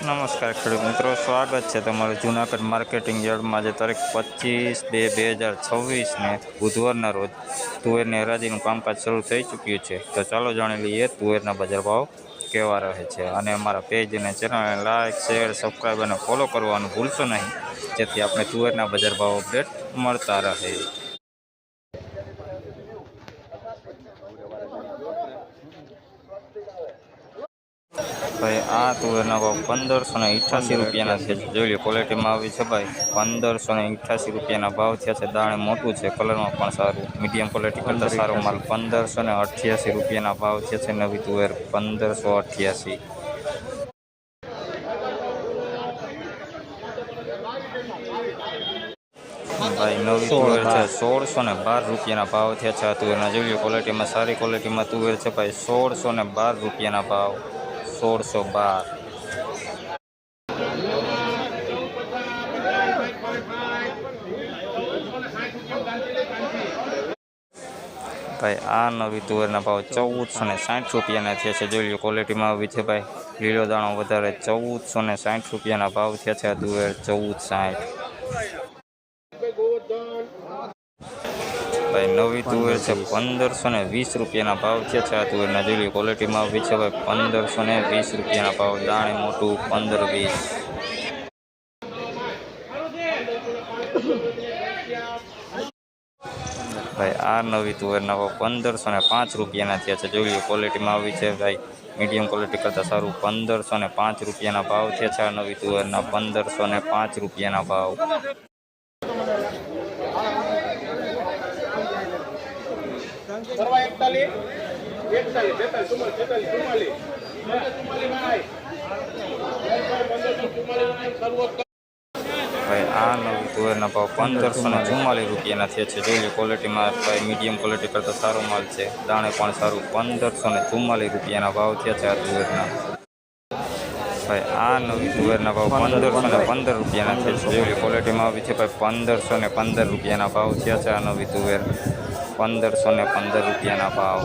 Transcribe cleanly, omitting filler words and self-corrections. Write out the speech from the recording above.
નમસ્કાર ખેડૂત મિત્રો, સ્વાગત છે તમારું જૂનાગઢ માર્કેટિંગ યાર્ડમાં. આજે તારીખ 25/2/2026 ને બુધવારના રોજ તુવેરની હરાજીનું કામકાજ શરૂ થઈ ચૂક્યું છે. તો ચાલો જાણી લઈએ તુવેરના બજાર ભાવ કેવા રહે છે. અને અમારા પેજ અને ચેનલને લાઇક, શેર, સબસ્ક્રાઈબ અને ફોલો કરવાનું ભૂલશો નહીં, જેથી આપણે તુવેરના બજાર ભાવ અપડેટ મળતા રહે. ભાઈ આ તુવેરના ભાવ 1588 રૂપિયાના છે. જોઈ લો, ક્વોલિટીમાં આવી છે ભાઈ. 1588 રૂપિયાના ભાવ થયા છે. દાણે મોટું છે, કલરમાં પણ સારું, મીડિયમ ક્વોલિટી કરતાં સારો માલ 1588 રૂપિયાના ભાવ થયા છે. નવી તુવેર 1588. ભાઈ નવી તુવેર છે 1612 રૂપિયાના ભાવ થયા છે. આ તુવેરના જોઈ લો, ક્વોલિટીમાં સારી ક્વોલિટીમાં તુવેર છે ભાઈ. 1612 રૂપિયાના ભાવ, 1612. ભાઈ આ નવી તુવેરના ભાવ 1460 રૂપિયાના થયા છે. જોઈ લો, ક્વોલિટીમાં આવી છે ભાઈ. લીલો દાણો વધારે 1460 રૂપિયાના ભાવ થયા છે. આ તુવેર 1460. ભાઈ નવી તુવેર છે 1520 રૂપિયાના ભાવ થયા છે. આ તુવેરના જોઈ લો, ક્વોલિટીમાં આવી છે ભાઈ. 1520 રૂપિયાના ભાવ, દાણે મોટું 1520. ભાઈ આ નવી તુવેરના ભાવ 1505 રૂપિયાના થયા છે. જોઈ લો, ક્વોલિટીમાં આવી છે ભાઈ. મીડિયમ ક્વોલિટી કરતાં સારું 1505 રૂપિયાના ભાવ થયા છે. આ નવી તુવેરના 1505 રૂપિયાના ભાવ. ભાઈ આ નવી તુવેરના ભાવ 1544 રૂપિયાના થયા છે. જોઈ લો, ક્વોલિટીમાં ભાઈ મીડિયમ ક્વોલિટી કરતાં સારો માલ છે, દાણે પણ સારું. 1544 રૂપિયાના ભાવ થયા છે. આ તુવેરના ભાઈ આ નવી તુવેરના ભાવ 1515 રૂપિયાના થયા છે. જોઈ લો, ક્વોલિટીમાં આવી છે ભાઈ. 1515 રૂપિયાના ભાવ થયા છે. આ નવી તુવેર 1515 રૂપિયાના ભાવ.